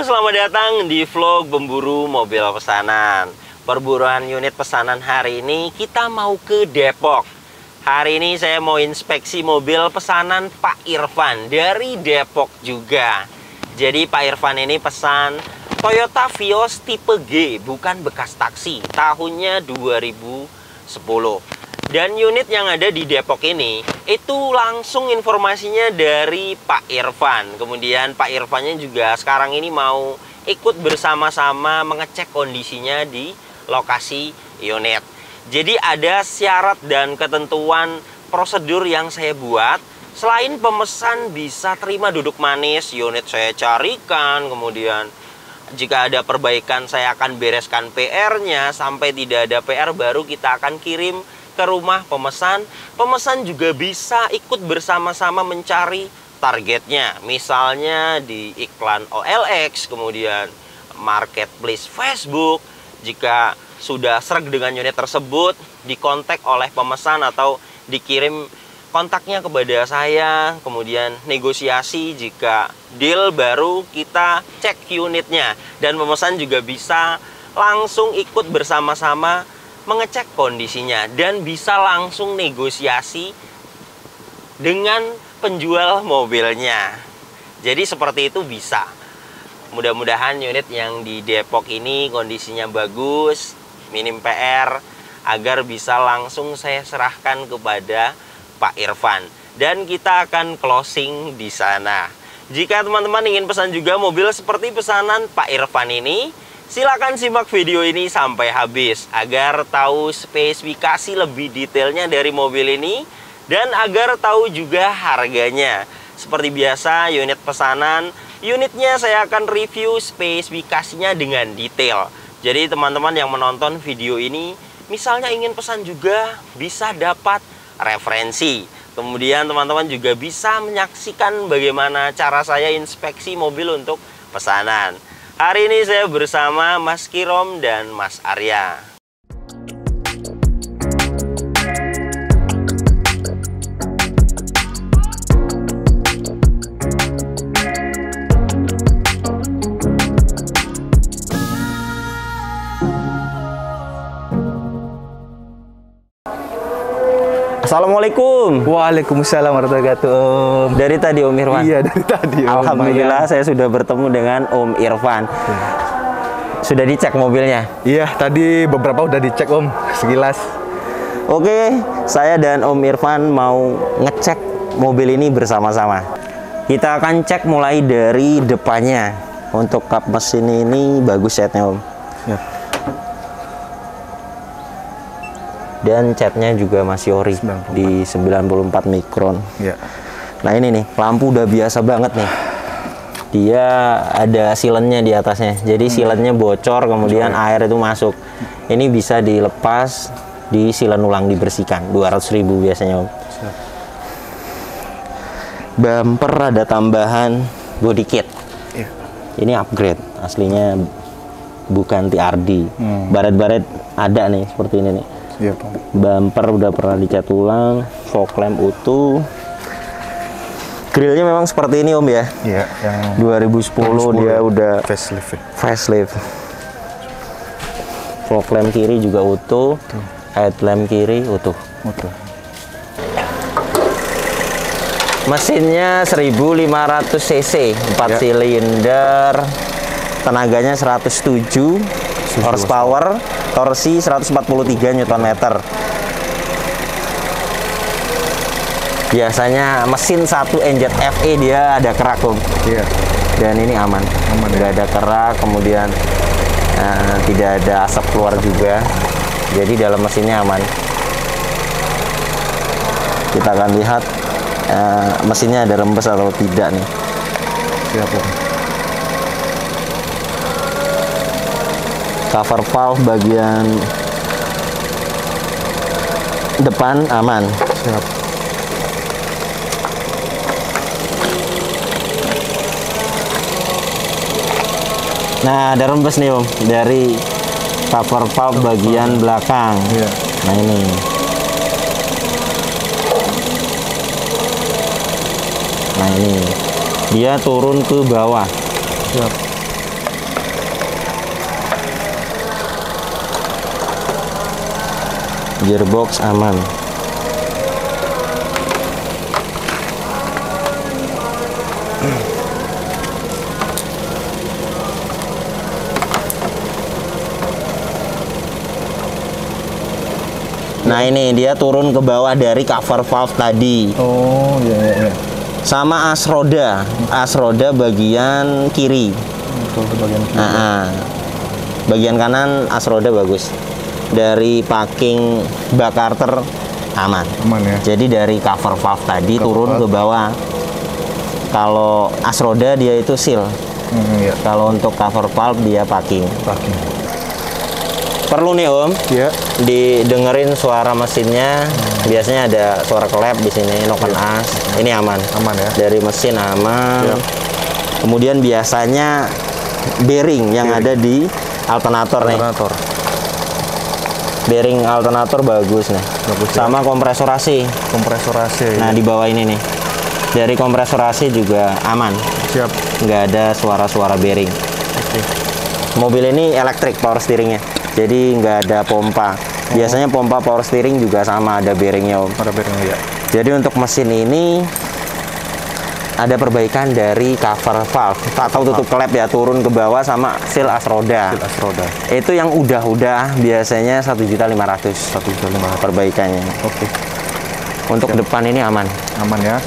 selamat datang di vlog pemburu mobil pesanan. Perburuan unit pesanan hari ini kita mau ke Depok. Hari ini saya mau inspeksi mobil pesanan Pak Irfan dari Depok juga. Jadi Pak Irfan ini pesan Toyota Vios tipe G, bukan bekas taksi, tahunnya 2010. Dan unit yang ada di Depok ini itu langsung informasinya dari Pak Irfan. Kemudian Pak Irfannya juga sekarang ini mau ikut bersama-sama mengecek kondisinya di lokasi unit. Jadi ada syarat dan ketentuan prosedur yang saya buat. Selain pemesan bisa terima duduk manis, unit saya carikan. Kemudian jika ada perbaikan saya akan bereskan PR-nya. Sampai tidak ada PR baru kita akan kirim ke rumah pemesan. Pemesan juga bisa ikut bersama-sama mencari targetnya. Misalnya di iklan OLX, kemudian marketplace Facebook. Jika sudah sreg dengan unit tersebut, dikontak oleh pemesan atau dikirim kontaknya kepada saya. Kemudian negosiasi, jika deal baru kita cek unitnya. Dan pemesan juga bisa langsung ikut bersama-sama mengecek kondisinya dan bisa langsung negosiasi dengan penjual mobilnya. Jadi seperti itu bisa. Mudah-mudahan unit yang di Depok ini kondisinya bagus, minim PR, agar bisa langsung saya serahkan kepada Pak Irfan dan kita akan closing di sana. Jika teman-teman ingin pesan juga mobil seperti pesanan Pak Irfan ini, silakan simak video ini sampai habis agar tahu spesifikasi lebih detailnya dari mobil ini dan agar tahu juga harganya. Seperti biasa unit pesanan, unitnya saya akan review spesifikasinya dengan detail. Jadi teman-teman yang menonton video ini misalnya ingin pesan juga bisa dapat referensi. Kemudian teman-teman juga bisa menyaksikan bagaimana cara saya inspeksi mobil untuk pesanan. Hari ini saya bersama Mas Kirom dan Mas Arya. Assalamualaikum. Waalaikumsalam warahmatullahi wabarakatuh. Dari tadi Om Irfan? Iya, dari tadi. Alhamdulillah saya sudah bertemu dengan Om Irfan. Sudah dicek mobilnya? Iya, tadi beberapa udah dicek Om, sekilas. Oke, saya dan Om Irfan mau ngecek mobil ini bersama-sama. Kita akan cek mulai dari depannya. Untuk kap mesin ini bagus setnya Om. Ya. Dan catnya juga masih ori 94. di 94 mikron. Ya. Nah ini nih, lampu udah biasa banget nih. Dia ada silennya di atasnya. Jadi silennya bocor, kemudian air itu masuk. Ini bisa dilepas, disilen ulang, dibersihkan. 200.000 biasanya Om. Siap. Bumper ada tambahan body kit. Ya. Ini upgrade, aslinya bukan TRD. Baret-baret ada nih, seperti ini nih. Iya, Pak. Bumper udah pernah dicat ulang, fog lamp utuh. Grillnya memang seperti ini Om ya. Iya, yang 2010 dia udah facelift. facelift. Fog lamp kiri juga utuh, headlamp kiri utuh. Betul. Mesinnya 1500 cc, 4 silinder, tenaganya 107 horsepower, torsi 143 Nm. Biasanya mesin 1 NZFE dia ada kerak Om. Iya. Dan ini aman. Nggak ada kerak, kemudian tidak ada asap keluar juga. Jadi dalam mesinnya aman. Kita akan lihat mesinnya ada rembes atau tidak nih. Siap Om. Cover valve bagian depan aman. Siap. Nah, ada rembes nih Om dari cover valve bagian belakang. Iya. Nah ini. Nah ini. Dia turun ke bawah. Siap. Gearbox aman. Nah ini dia turun ke bawah dari cover valve tadi. Oh iya. Sama as roda bagian kiri. Betul, ke bagian kiri. Bagian kanan as roda bagus. Dari packing bak karter aman. Aman ya. Jadi dari cover valve tadi turun ke bawah. Kalau as roda dia itu seal. Iya. Kalau untuk cover valve dia packing. Perlu nih Om, Iya. didengerin suara mesinnya. Biasanya ada suara klep di sini, noken as. Ini aman. Aman ya. Dari mesin aman. Iya. Kemudian biasanya bearing yang ada di alternator nih. Bearing alternator bagus nih. Bagus ya. Sama kompresor AC. Kompresor AC. Nah, di bawah ini nih. Dari kompresor AC juga aman. Siap. Nggak ada suara-suara bearing. Oke. Mobil ini elektrik power steeringnya. Jadi nggak ada pompa. Biasanya pompa power steering juga sama ada bearingnya Om. Ada bearing ya. Jadi untuk mesin ini ada perbaikan dari cover valve atau tutup klep ya, turun ke bawah sama seal as roda. As roda. Itu yang udah biasanya 1.500.000. 1.500.000. perbaikannya. Oke. Untuk depan ini aman. Aman ya.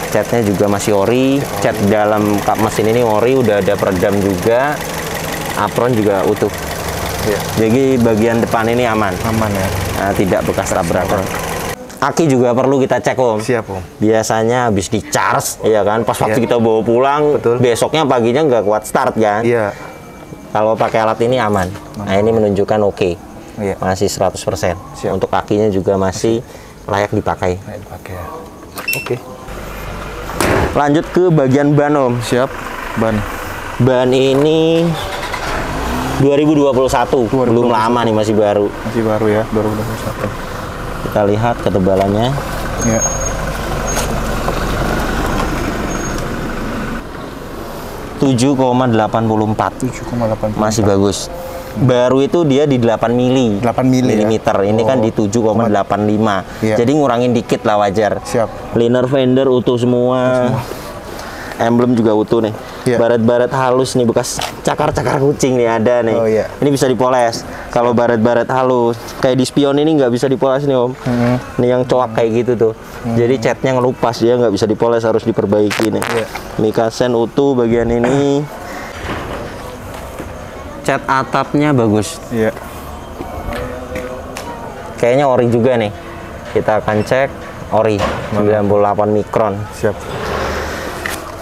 Catnya juga masih ori. Cat dalam kap mesin ini ori, udah ada peredam juga. Apron juga utuh. Iya. Jadi bagian depan ini aman. Aman ya. Nah, tidak bekas tabrakan. Aki juga perlu kita cek Om. Siap Om. Biasanya habis di charge, ya kan? Pas waktu kita bawa pulang, Betul. besoknya paginya nggak kuat start kan? Iya. Kalau pakai alat ini aman. Nah ini menunjukkan oke. Iya. Masih 100%. Siap. Untuk kakinya juga masih layak dipakai. Pakai. Oke. Lanjut ke bagian ban Om. Siap. Ban. Ban ini 2021. Belum lama nih, masih baru. Masih baru ya, 2021. Kita lihat ketebalannya. Ya. ,84. 7,8. Masih bagus. Baru itu dia di 8 mili. 8 milimeter. Ini kan di 7,85. Iya. Jadi ngurangin dikit lah, wajar. Siap. Liner fender utuh semua. Emblem juga utuh nih. Iya. Baret-baret halus nih, bekas cakar-cakar kucing nih ada nih. Oh, iya. Ini bisa dipoles. Kalau baret-baret halus, kayak di spion ini nggak bisa dipoles nih Om. Ini yang coak kayak gitu tuh. Jadi catnya ngelupas, dia nggak bisa dipoles, harus diperbaiki nih. Iya. Mikasen utuh bagian ini. Cat atapnya bagus. Iya. Kayaknya ori juga nih. Kita akan cek ori 98 mikron. Siap.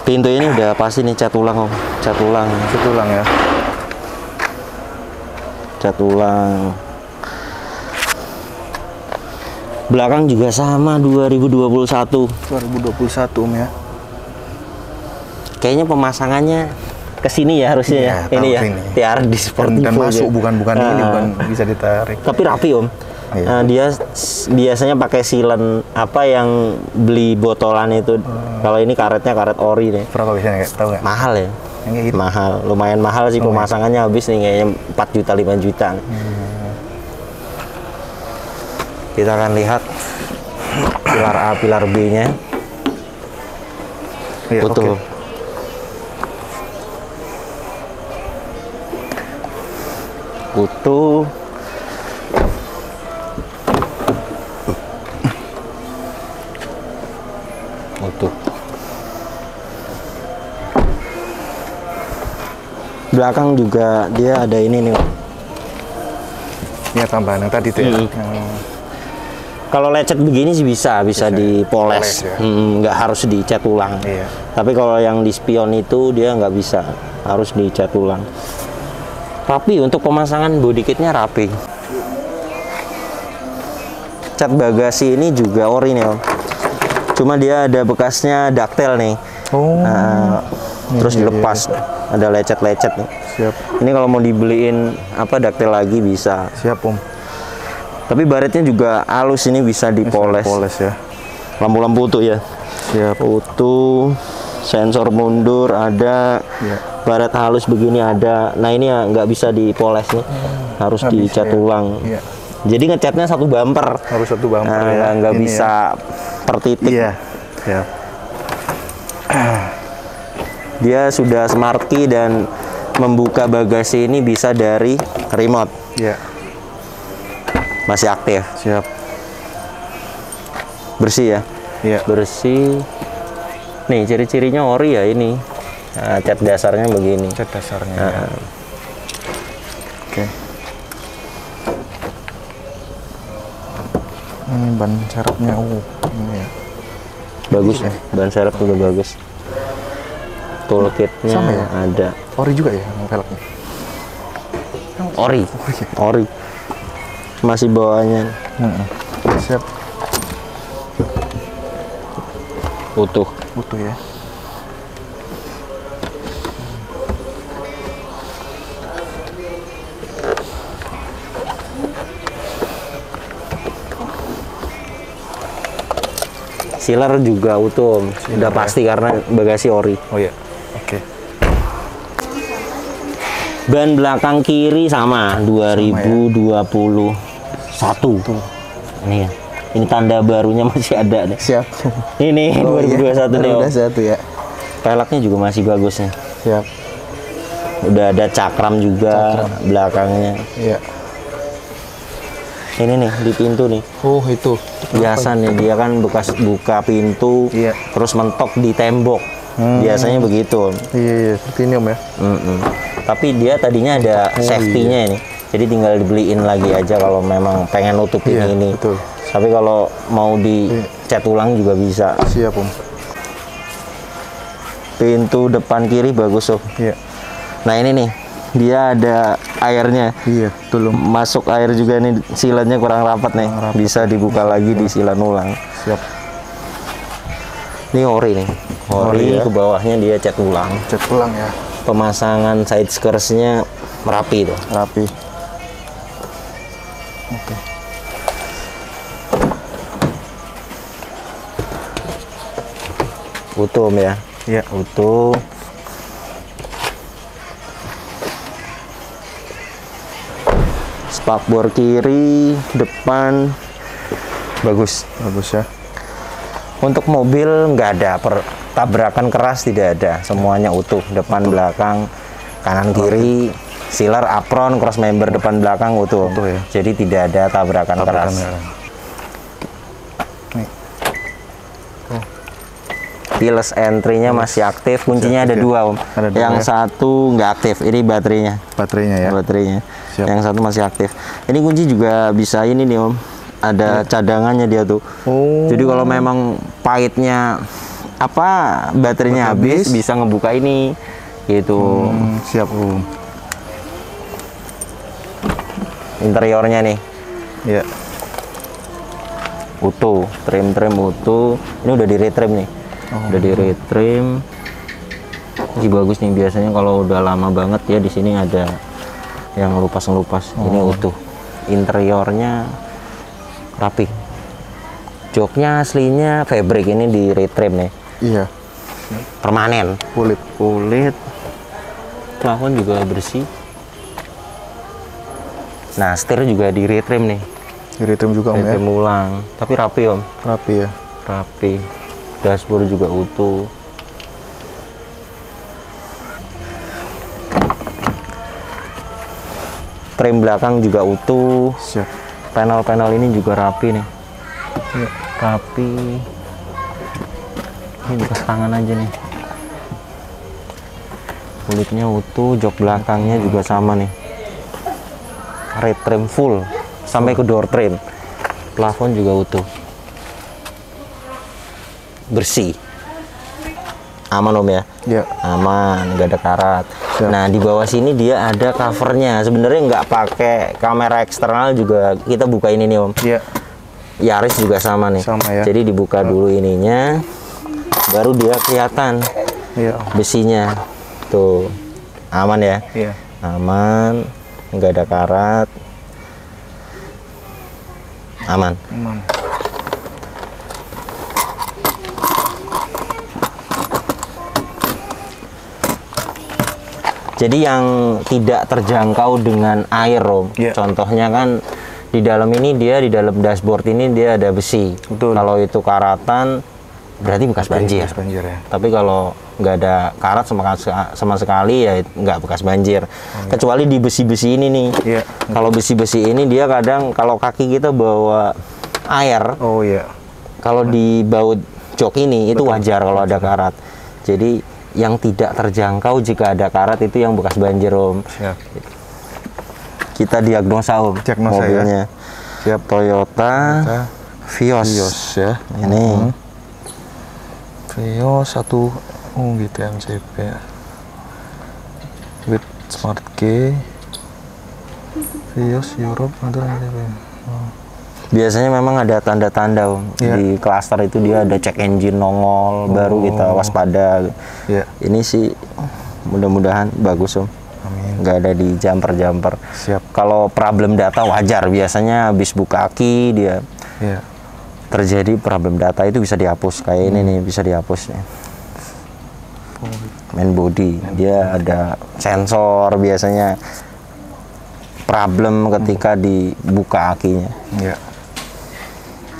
Pintu ini udah pasti nih cat ulang Om. Cat ulang. Cat ulang ya. Cat ulang. Belakang juga sama 2021. 2021 Om ya. Kayaknya pemasangannya ke sini ya harusnya ya. Ini ya. TR di Sportivo. Dan masuk bukan ini bukan bisa ditarik. Tapi rapi Om. Iya. Dia biasanya pakai silen apa yang beli botolan itu. Kalau ini karetnya karet ori nih. Berapa biasanya tahu nggak? Mahal ya. Yang kayak gitu. Mahal, lumayan mahal sih pemasangannya, habis nih kayaknya 4 juta 5 juta. Kita akan lihat pilar A, pilar B-nya. Iya, Betul. oke. Utuh. Utuh. Belakang juga dia ada ini nih. Ini tambahan yang tadi tuh ya. Kalau lecet begini sih bisa dipoles, ya. Nggak harus dicat ulang. Iya. Tapi kalau yang di spion itu dia nggak bisa, harus dicat ulang. Rapi, untuk pemasangan body kitnya rapi. Cat bagasi ini juga ori nih Om. Cuma dia ada bekasnya ductile nih. Oh. Nah, terus dilepas, ada lecet-lecet nih. Siap. Ini kalau mau dibeliin apa ductile lagi bisa. Siap Om. Tapi baretnya juga halus, ini bisa dipoles. Poles ya. Lampu-lampu utuh ya. Siap. Utuh, sensor mundur ada, Ya. baret halus begini ada. Nah ini ya nggak bisa dipoles nih, harus Nggak dicat bisa, ya. ulang. Iya. Jadi ngecatnya satu bumper. Harus satu bumper Nah, ya. nggak Ini bisa per titik. Iya. Ya. Dia sudah smart key dan membuka bagasi ini bisa dari remote. Iya. Masih aktif. Siap. Bersih ya? Iya. Bersih. Nih ciri-cirinya ori ya ini. Nah, cat dasarnya begini. Cat dasarnya. Nah, Ya. Oke. Ini ban serepnya. Ini ya. bagus ya. Ban serep juga bagus. Toolkitnya Sama ya? ada. Ori juga ya velgnya. Ori. Ori. Masih bawahnya Siap. utuh. Utuh ya. Sealer juga utuh. Udah pasti karena bagasi ori. Oh ya. Oke. Ban belakang kiri sama 2021. Ini ya. Ini tanda barunya masih ada nih. Siap. Ini 2021 nih. Om. 2021 ya. Peleknya juga masih bagus nih. Siap. Udah ada cakram juga belakangnya. Iya. Ini nih di pintu nih. Oh, itu. Biasa nih dia kan bekas buka pintu, Iya. terus mentok di tembok. Biasanya begitu. Iya, iya, seperti ini Om ya. Tapi dia tadinya ada safety-nya ini. Jadi tinggal dibeliin lagi aja kalau memang pengen nutupin Iya, ini. betul. Tapi kalau mau dicat ulang juga bisa. Siap Om. Pintu depan kiri bagus Om. Iya. Nah ini nih, dia ada airnya. Iya, betul Om. Masuk air juga nih, silannya kurang rapat nih. Kurang rapat. Bisa dibuka lagi di silan ulang. Siap. Ini ori nih. Ori ya. ke bawahnya dia cat ulang. Cat ulang ya. Pemasangan side skirts-nya rapi tuh. Rapi. Oke. Utuh Om ya. Iya. Utuh. Spakbor kiri, depan bagus. Bagus ya. Untuk mobil nggak ada tabrakan keras, tidak ada. Semuanya utuh, depan belakang, kanan kiri, sealer, apron, cross member depan belakang utuh. Utuh ya. Jadi tidak ada tabrakan keras. Nih. Keyless entry-nya masih aktif, kuncinya ada aktif ya? dua Om. Ada dua Yang ya? satu nggak aktif, ini baterainya. Baterainya ya. Baterainya. Siap. Yang satu masih aktif. Ini kunci juga bisa ini nih Om. Ada cadangannya dia tuh. Oh. Jadi kalau memang pahitnya baterainya habis, bisa ngebuka ini gitu. Siap Om. Interiornya nih Iya. utuh, trim utuh. Ini udah di retrim nih. Udah di retrim. Masih bagus nih, biasanya kalau udah lama banget ya di sini ada yang ngelupas. Ini utuh. Interiornya rapi. Joknya aslinya fabric, ini di retrim nih. Iya. Permanen. Kulit. Plafon juga bersih. Nah, setir juga di retrim nih. Di retrim juga Om ya. Retrim ulang. Tapi rapi Om. Rapi ya. Rapi. Dashboard juga utuh. Trim belakang juga utuh. Siap. Panel-panel ini juga rapi nih. Iya. Rapi. Ini bekas tangan aja nih. Kulitnya utuh, jok belakangnya juga sama nih. Red trim full sampai ke door trim. Plafon juga utuh. Bersih. Aman Om ya? Iya. Aman, nggak ada karat. Siap. Nah, di bawah sini dia ada covernya. Sebenarnya nggak pakai kamera eksternal juga kita buka ini nih Om. Iya. Yaris juga sama nih. Sama ya. Jadi dibuka dulu ininya, baru dia kelihatan Iya. besinya. Tuh, aman ya? Iya. Aman, nggak ada karat. Aman. Aman. Jadi yang tidak terjangkau dengan air Om. Iya. Contohnya kan Di dalam ini di dalam dashboard ini dia ada besi. Betul. Kalau itu karatan berarti bekas banjir. Bekas banjir ya. Tapi kalau nggak ada karat sama sekali ya nggak bekas banjir. Kecuali di besi-besi ini nih. Iya. Kalau besi-besi ini dia kadang kalau kaki kita bawa air. Oh iya. Kalau di baut jok ini itu wajar kalau ada karat. Jadi yang tidak terjangkau jika ada karat itu yang bekas banjir, Om. Siap. Kita diagnosa, Om. Diagnosa mobilnya. Ya. Siap. Toyota Vios. Vios ya. Ini Vios 1 gitu MCP with Smart Key. Vios Europe atau MCP. Biasanya memang ada tanda-tanda, Om. Iya. Di cluster itu dia ada check engine nongol, baru kita waspada. Iya. Ini sih mudah-mudahan bagus, Om. Amin. Nggak ada di jumper-jumper. Siap. Kalau problem data wajar, biasanya habis buka aki dia Iya. terjadi problem data itu bisa dihapus. Kayak ini nih bisa dihapus nih. Main body, dia ada sensor biasanya problem ketika dibuka akinya. Iya.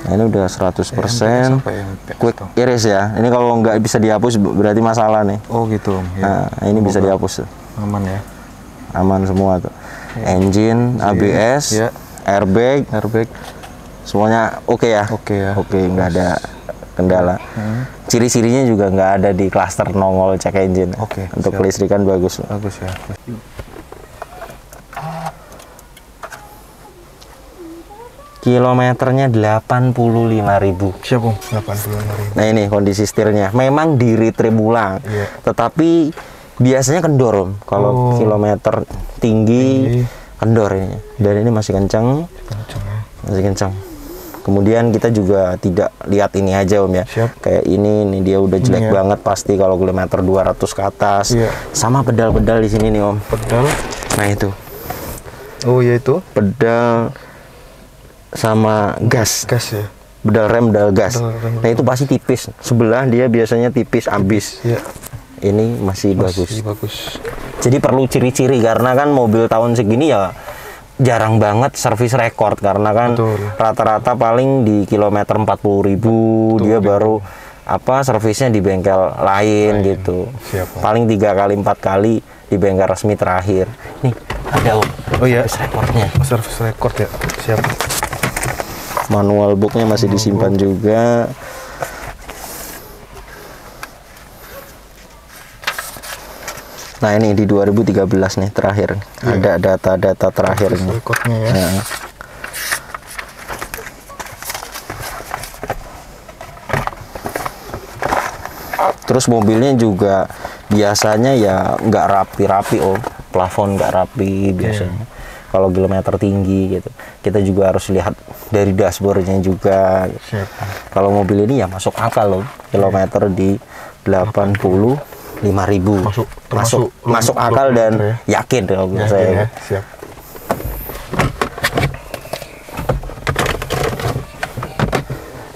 Nah, ini udah 100% Sampai quick iris ya. Ini kalau nggak bisa dihapus berarti masalah nih. Oh gitu. Nah, ini bisa dihapus tuh. Aman ya. Aman semua tuh. Engine, ABS, Ya. airbag, semuanya oke ya. Oke ya. Oke, nggak ada kendala. Ciri-cirinya juga nggak ada di cluster nongol check engine. Oke, Untuk siap. kelistrikan bagus. Bagus ya. Kilometernya 85.000. Siap Om. 85.000. Nah ini kondisi setirnya. Memang di retrip ulang. Iya. Tetapi biasanya kendor, Om. Kalau kilometer tinggi kendor ini. Dan ini masih kencang. Kencang ya. Masih kencang. Kemudian kita juga tidak lihat ini aja, Om ya. Siap. Kayak ini dia udah jelek Iya. banget pasti kalau kilometer 200 ke atas. Iya. Sama pedal-pedal di sini nih, Om. Pedal. Nah itu. Oh ya itu. Pedal sama gas. Gas ya. Pedal rem, pedal gas. Pedal rem, Nah itu pasti tipis. Sebelah dia biasanya tipis abis. Iya. Ini masih bagus. Masih bagus. Jadi perlu ciri-ciri karena kan mobil tahun segini ya jarang banget servis record karena kan Betul. rata-rata paling di kilometer 40.000 dia baru apa servisnya di bengkel lain gitu. Siap, Om. Paling 3 kali 4 kali di bengkel resmi terakhir. Nih ada, Om. Oh iya. Servis recordnya. Service record ya. Siap. Manual booknya masih disimpan juga. Nah ini di 2013 nih terakhir. Ada data-data terakhir Service nih. recordnya ya. Nah. Terus mobilnya juga biasanya ya nggak rapi-rapi, Om. Plafon nggak rapi biasanya. Kalau kilometer tinggi gitu, kita juga harus lihat dari dashboardnya juga. Siap. Kalau mobil ini ya masuk akal, loh. Kilometer di 85.000. Masuk akal dan yakin kalau menurut saya. Ya. Siap.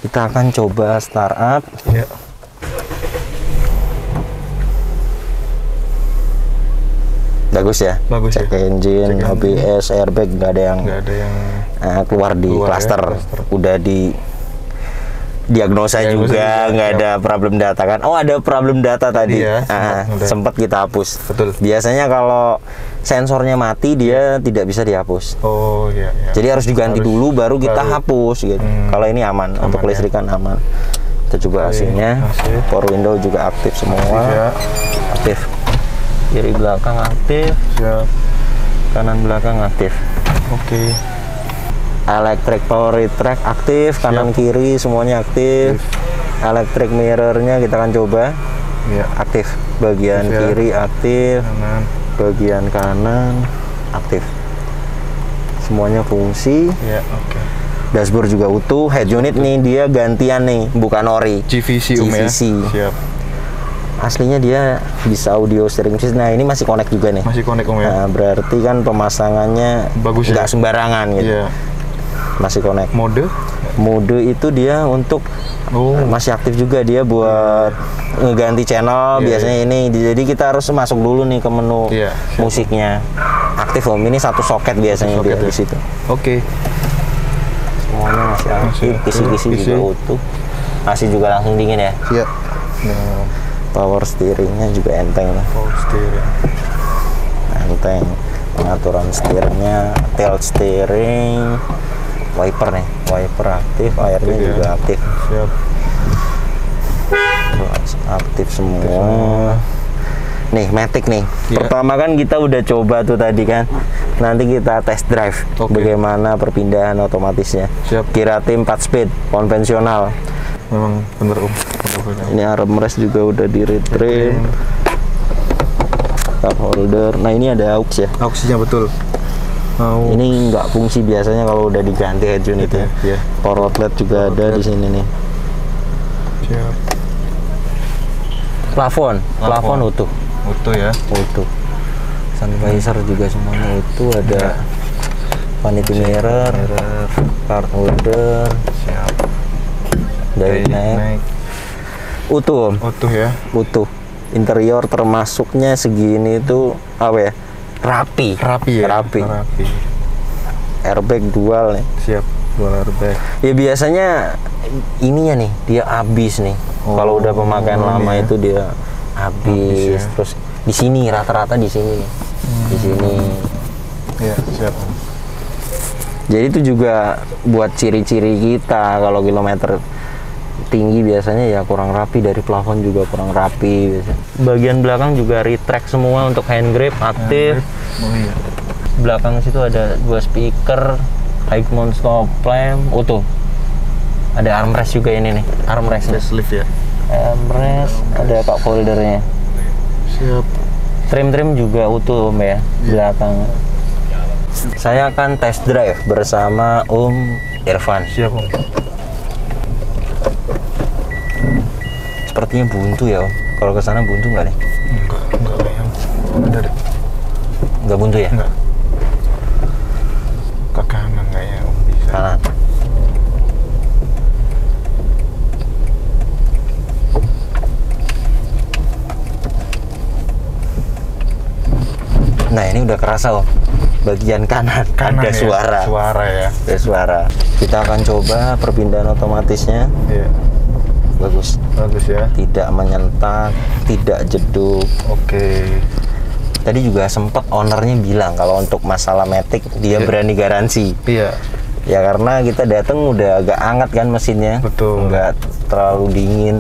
Kita akan coba startup. Ya. Bagus ya. Bagus Cek ya. engine, ABS, airbag nggak ada yang Nggak ada yang keluar di Keluar ya, cluster. cluster. Udah di diagnosa juga, nggak ada problem data kan. Oh ada problem data tadi. ya, Sempat kita hapus. Betul. Biasanya kalau sensornya mati dia tidak bisa dihapus. Oh iya. Ya. Jadi harus diganti dulu baru kita hapus gitu. Kalau ini aman, untuk ya. listrikan aman. Kita coba AC-nya. AC. Power window juga aktif semua. Ya. Aktif. Kiri belakang aktif, Siap. kanan belakang aktif. Oke. Electric power retract aktif, kanan kiri semuanya aktif. Electric mirrornya kita akan coba. Iya. Aktif. Bagian Aktif ya. kiri aktif, Kanan. bagian kanan aktif. Semuanya fungsi. Iya. Oke. Dashboard juga utuh. Head unit nih dia gantian nih, bukan ori. GVC Om ya. GVC. Siap. Aslinya dia bisa audio steering system. Nah ini masih connect juga nih. Masih connect Om ya. Nah, berarti kan pemasangannya Bagus ya. nggak sembarangan gitu. Iya. Masih connect. Mode. Mode itu dia untuk masih aktif juga dia buat ngeganti channel. Iya, Biasanya ini jadi kita harus masuk dulu nih ke menu Iya, musiknya. Aktif Om. Ini satu soket biasanya Soket dia ya. di situ. Oke. semuanya masih aktif, kisi-kisi juga utuh, masih juga langsung dingin ya. Iya. Nah, Power steeringnya juga enteng lah. power steering. Enteng. Pengaturan setirnya, tilt steering, wiper nih, wiper aktif, airnya ya. juga aktif. Siap. Aktif semua. Nih Matic nih. Iya. Pertama kan kita udah coba tuh tadi kan. Nanti kita test drive bagaimana perpindahan otomatisnya. Siap. Kirati 4 speed konvensional. Memang bener Om. Ini armrest juga udah di retrim. Cup holder. Nah ini ada aux ya. Auksinya betul. Mau Ini nggak fungsi biasanya kalau udah diganti head unitnya. Iya. Power outlet juga ada di sini nih. siap. Plafon utuh. Utuh ya. Utuh. Sun visor juga semuanya utuh. Ada vanity mirror, card holder, Siap. dari naik. Utuh Om. Utuh ya. Utuh. Interior termasuknya segini itu apa ya? Rapi. Rapi ya. Rapi. Rapi. Airbag dual nih. Siap. Dual airbag. Ya biasanya ininya nih dia habis nih. Oh, Kalau udah pemakaian lama ya. itu dia habis. ya. Terus di sini rata-rata di sini nih. Di sini. Iya, siap. Jadi itu juga buat ciri-ciri kita kalau kilometer tinggi biasanya ya kurang rapi, dari plafon juga kurang rapi biasanya. Bagian belakang juga retract semua untuk hand grip aktif. Oh iya. Belakang situ ada 2 speaker, high mount stop lamp, utuh. Ada armrest juga ini nih, armrest. Facelift ya. Armrest, ada cup holdernya. Siap. Trim-trim juga utuh Om ya, belakang. Saya akan test drive bersama Om Irfan. Siap Om. Sepertinya buntu ya Om. Kalau ke sana buntu nggak nih? Enggak kayaknya. Ada deh. Nggak buntu ya? Enggak. Ke kanan kayaknya Om bisa. Kanan. Nah ini udah kerasa Om. Bagian kanan, ada ya? suara. Suara ya. Ada suara. Kita akan coba perpindahan otomatisnya. Iya. Bagus. Bagus ya. Tidak menyentak, tidak jeduk. Oke. Tadi juga sempet ownernya bilang kalau untuk masalah Matic dia berani garansi. Iya. Ya karena kita datang udah agak hangat kan mesinnya. Betul. Nggak terlalu dingin.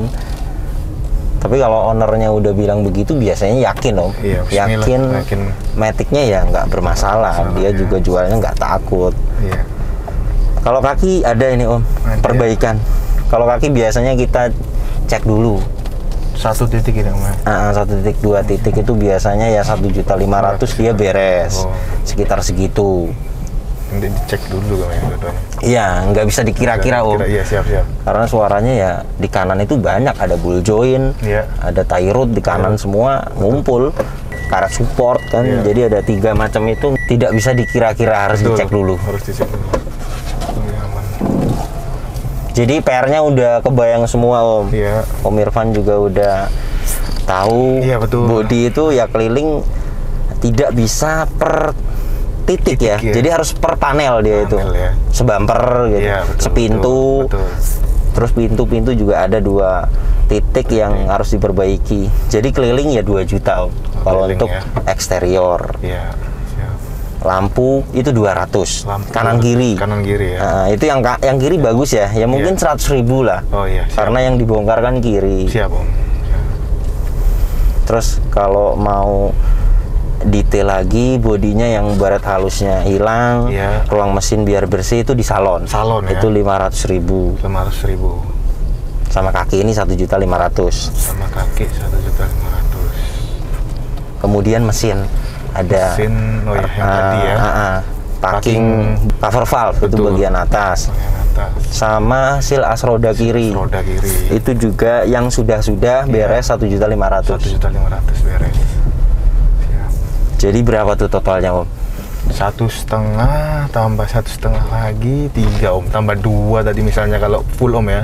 Tapi kalau ownernya udah bilang begitu biasanya yakin Om. Iya, yakin Matic-nya ya nggak bermasalah. Dia ya. juga jualnya nggak takut. Iya. Kalau kaki ada ini Om, Ada. perbaikan. Kalau kaki biasanya kita cek dulu. 1 titik ini Om ya. 1.2 titik itu biasanya ya 1.500.000 dia beres. Oh. Sekitar segitu. Nanti dicek dulu kan ya. Iya, nggak bisa dikira-kira Om. Iya, siap. Karena suaranya ya di kanan itu banyak, ada ball joint, Iya. ada tie rod di kanan semua ngumpul, karet support kan. Iya. Jadi ada 3 macam itu tidak bisa dikira-kira, harus Betul. dicek dulu. Harus dicek dulu. Ini aman. Jadi PR-nya udah kebayang semua Om. Iya. Om Irfan juga udah tahu. Iya, betul. Bodi itu ya keliling tidak bisa per titik ya. Jadi harus per panel dia itu. Ya. Sebumper gitu. Iya, betul, Sepintu. betul. Terus pintu-pintu juga ada 2 titik yang harus diperbaiki. Jadi keliling ya 2 juta Om. Kalau Keliling untuk ya. eksterior. Iya. Siap. Lampu itu 200. Lampu Kanan kiri. Kanan kiri ya. Nah, itu yang kiri bagus ya. Ya mungkin 100.000 lah. Oh iya. Siap. Karena yang dibongkar kan kiri. Siap Om. Siap. Terus kalau mau detail lagi, bodinya yang baret halusnya hilang, Iya. ruang mesin biar bersih itu di salon. Salon ya. Itu 500.000. 500.000. Sama kaki ini 1.500.000. Sama kaki 1.500.000. Kemudian mesin ada Mesin, oh ya, yang tadi ya. Packing cover valve itu Betul. bagian atas. Bagian atas. Sama seal as roda kiri. Roda kiri. Itu juga yang sudah beres 1.500.000. 1.500.000 beres. Siap. Jadi berapa tuh totalnya Om? 1,5 tambah 1,5 lagi 3 Om, tambah 2 tadi misalnya kalau full Om ya.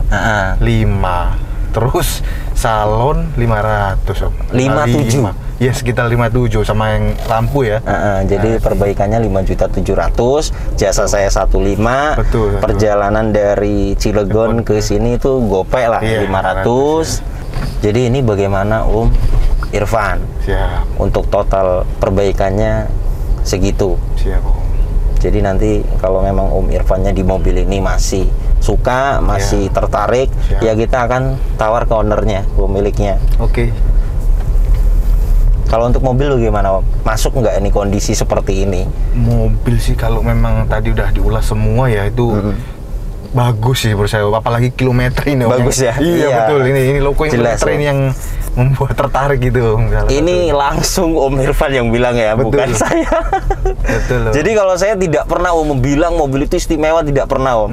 5. Terus salon 500 Om. 57? Ya sekitar 57 sama yang lampu ya. Jadi perbaikannya 5.700.000, jasa saya 15. Betul. Perjalanan dari Cilegon ke sini itu gopek lah, iya, 500. Jadi ini bagaimana Om Irfan? Siap. Untuk total perbaikannya segitu. Siap Om. Jadi nanti kalau memang Om Irfannya di mobil ini masih suka, masih tertarik, ya kita akan tawar ke ownernya, pemiliknya. Oke. Kalau untuk mobil gimana Om? Masuk nggak ini kondisi seperti ini? Mobil sih kalau memang tadi udah diulas semua ya itu bagus sih menurut saya, apalagi kilometer ini Om. Bagus ya? Iya betul, ini logo yang jelas, kilometer ini yang membuat tertarik gitu Om. Ini langsung Om Irfan yang bilang ya, betul. Bukan saya. Betul Om. Jadi kalau saya tidak pernah Om bilang mobil itu istimewa, tidak pernah Om.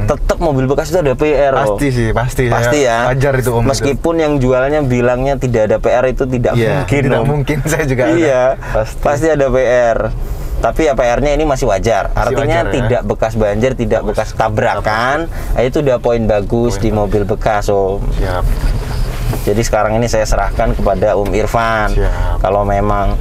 Tetap mobil bekas itu ada PR Om. Pasti sih, pasti ya. Wajar itu Om. Meskipun yang jualnya bilangnya tidak ada PR, itu tidak mungkin. Tidak Om. mungkin, saya juga iya, pasti ada PR. Tapi ya PR-nya ini masih wajar. Artinya wajar, tidak bekas banjir, tidak bekas tabrakan. Itu udah poin bagus di mobil bekas Om. Siap. Jadi sekarang ini saya serahkan kepada Om Irfan. Siap. Kalau memang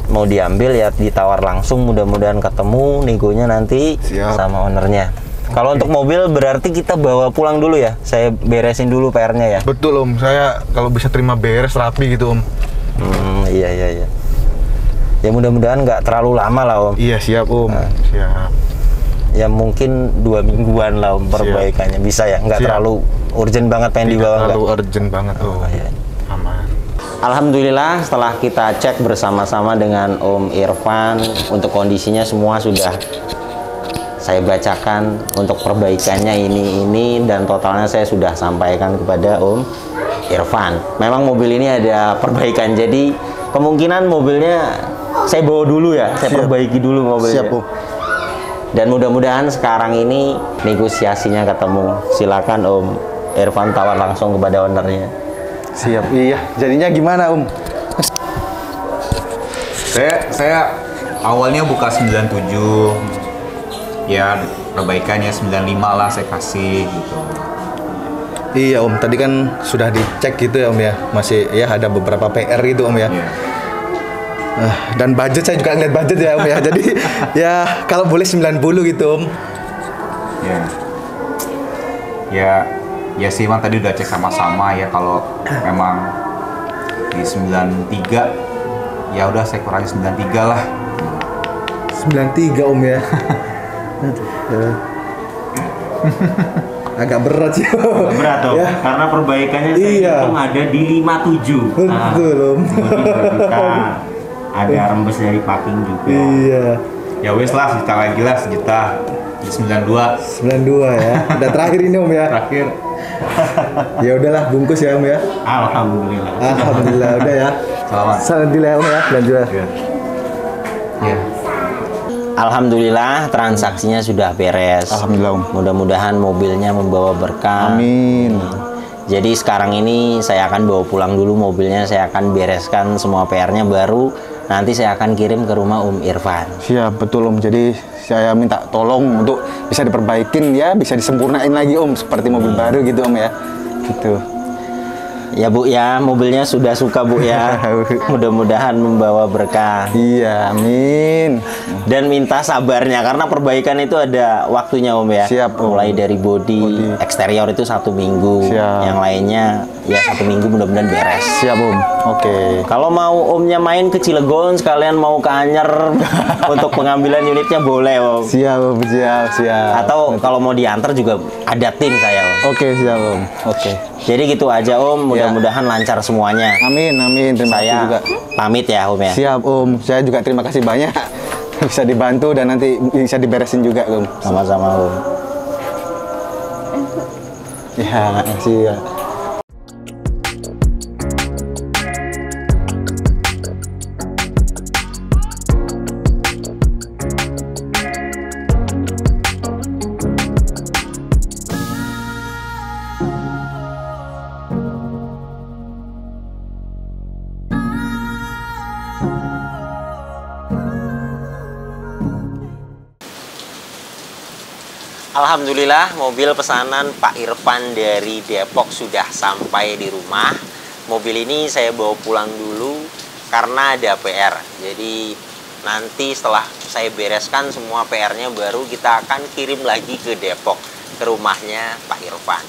mau diambil ya ditawar langsung, mudah-mudahan ketemu negonya nanti. Siap. Sama ownernya. Kalau untuk mobil berarti kita bawa pulang dulu ya. Saya beresin dulu PR-nya ya. Betul Om, saya kalau bisa terima beres rapi gitu Om. Iya. Ya mudah-mudahan nggak terlalu lama lah Om. Iya siap Om. Siap. Ya mungkin 2 mingguan lah Om perbaikannya. Bisa ya, nggak terlalu urgent banget pengen dibawa. Terlalu urgent banget Om. Iya. Aman. Alhamdulillah setelah kita cek bersama-sama dengan Om Irfan, untuk kondisinya semua sudah saya bacakan. Untuk perbaikannya ini dan totalnya saya sudah sampaikan kepada Om Irfan. Memang mobil ini ada perbaikan, jadi kemungkinan mobilnya saya bawa dulu ya, saya perbaiki dulu mobilnya. Siap Om. Dan mudah-mudahan sekarang ini negosiasinya ketemu. Silakan Om Irfan tawar langsung kepada ownernya. Siap. Iya, jadinya gimana Om? Saya awalnya buka 97. Ya, perbaikannya 95 lah saya kasih gitu. Iya Om, tadi kan sudah dicek gitu ya Om ya. Masih ya ada beberapa PR gitu Om ya. Yeah. Dan budget saya juga ngeliat budget ya Om ya. Jadi ya kalau boleh 90 gitu Om. Ya sih Bang, tadi udah cek sama-sama ya, kalau memang di 93 ya udah saya kurangi 93 lah. 93 Om ya. Agak berat sih. Berat Om, ya. Karena perbaikannya saya hitung ada di 57. Betul Om. Ada rembes dari parking juga. Iya. Ya wes lah, sejuta lagi lah, sejuta di 92 ya. Udah terakhir ini Om ya. terakhir. Ya udahlah, bungkus ya Om ya. Alhamdulillah. Alhamdulillah udah ya. Selamat. Alhamdulillah Om ya, lanjut. Ya. Alhamdulillah transaksinya sudah beres. Alhamdulillah Om. Mudah-mudahan mobilnya membawa berkah. Amin. Jadi sekarang ini saya akan bawa pulang dulu mobilnya, saya akan bereskan semua PR-nya, baru nanti saya akan kirim ke rumah Om Irfan. Siap, betul Om. Jadi saya minta tolong untuk bisa diperbaikin ya, bisa disempurnain lagi Om, seperti mobil baru gitu Om ya. Gitu. Ya Bu ya, mobilnya sudah suka Bu ya. Mudah-mudahan membawa berkah. Iya, amin. Dan minta sabarnya karena perbaikan itu ada waktunya Om ya. Siap Om. Mulai dari bodi, eksterior itu 1 minggu. Siap. Yang lainnya ya 1 minggu mudah-mudahan beres. Siap Om. Oke. Kalau mau Omnya main ke Cilegon, sekalian mau ke Anyer untuk pengambilan unitnya boleh Om. Siap Om, siap. Atau kalau mau diantar juga ada tim saya Om. Oke, siap Om. Oke. Jadi gitu aja Om, mudah-mudahan lancar semuanya. Amin. Terima kasih Saya juga. pamit ya Om ya. Siap Om. Saya juga terima kasih banyak. Bisa dibantu dan nanti bisa diberesin juga Om. Sama-sama Om. Ya, makasih ya. Alhamdulillah mobil pesanan Pak Irfan dari Depok sudah sampai di rumah. mobil ini saya bawa pulang dulu karena ada PR. Jadi nanti setelah saya bereskan semua PR-nya baru kita akan kirim lagi ke Depok, ke rumahnya Pak Irfan.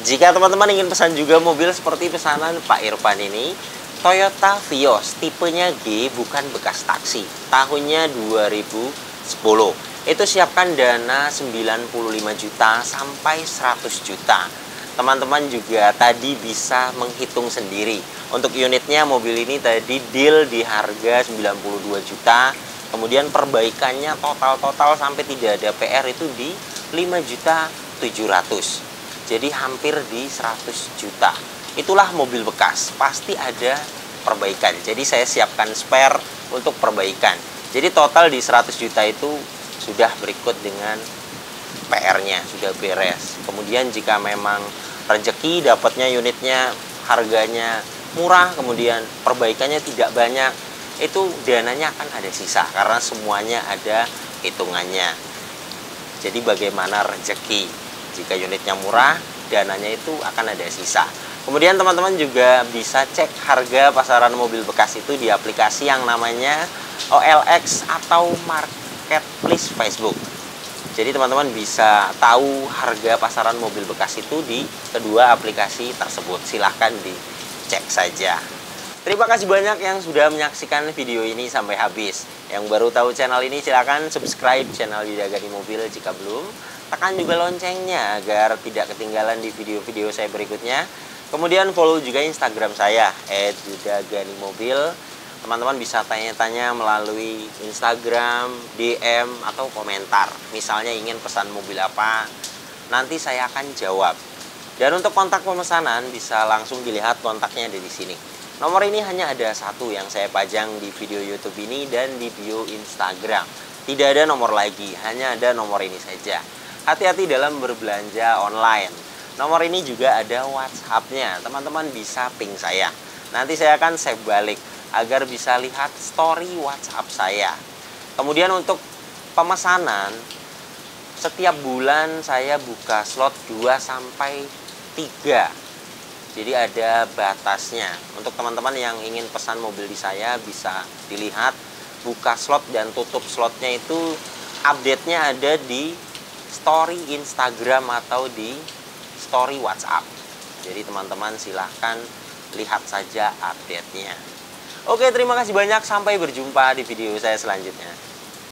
Jika teman-teman ingin pesan juga mobil seperti pesanan Pak Irfan ini, Toyota Vios tipenya G, bukan bekas taksi, tahunnya 2010. Itu siapkan dana 95 juta sampai 100 juta. Teman-teman juga tadi bisa menghitung sendiri. Untuk unitnya mobil ini tadi deal di harga 92 juta. Kemudian perbaikannya total sampai tidak ada PR itu di 5.700.000. Jadi hampir di 100 juta. Itulah mobil bekas, pasti ada perbaikan. Jadi saya siapkan spare untuk perbaikan. Jadi total di 100 juta itu sudah berikut dengan PR-nya, sudah beres. Kemudian jika memang rezeki dapatnya unitnya harganya murah, kemudian perbaikannya tidak banyak, itu dananya akan ada sisa karena semuanya ada hitungannya. Jadi bagaimana rezeki, jika unitnya murah dananya itu akan ada sisa. Kemudian teman-teman juga bisa cek harga pasaran mobil bekas itu di aplikasi yang namanya OLX atau Marketplace Facebook. Jadi teman-teman bisa tahu harga pasaran mobil bekas itu di kedua aplikasi tersebut. Silahkan dicek saja. Terima kasih banyak yang sudah menyaksikan video ini sampai habis. Yang baru tahu channel ini silahkan subscribe channel Yudagani Mobil jika belum. Tekan juga loncengnya agar tidak ketinggalan di video-video saya berikutnya. Kemudian follow juga Instagram saya @yudaganimobil. Teman-teman bisa tanya-tanya melalui Instagram, DM, atau komentar. Misalnya ingin pesan mobil apa, nanti saya akan jawab. Dan untuk kontak pemesanan bisa langsung dilihat kontaknya ada di sini. Nomor ini hanya ada satu yang saya pajang di video YouTube ini dan di bio Instagram. Tidak ada nomor lagi, hanya ada nomor ini saja. Hati-hati dalam berbelanja online. Nomor ini juga ada WhatsApp-nya. Teman-teman bisa ping saya. Nanti saya akan save balik agar bisa lihat story WhatsApp saya. Kemudian untuk pemesanan, setiap bulan saya buka slot 2 sampai 3. Jadi ada batasnya. Untuk teman-teman yang ingin pesan mobil di saya bisa dilihat buka slot dan tutup slotnya itu update-nya ada di story Instagram atau di story WhatsApp. Jadi teman-teman silahkan lihat saja update-nya. Oke, terima kasih banyak. Sampai berjumpa di video saya selanjutnya.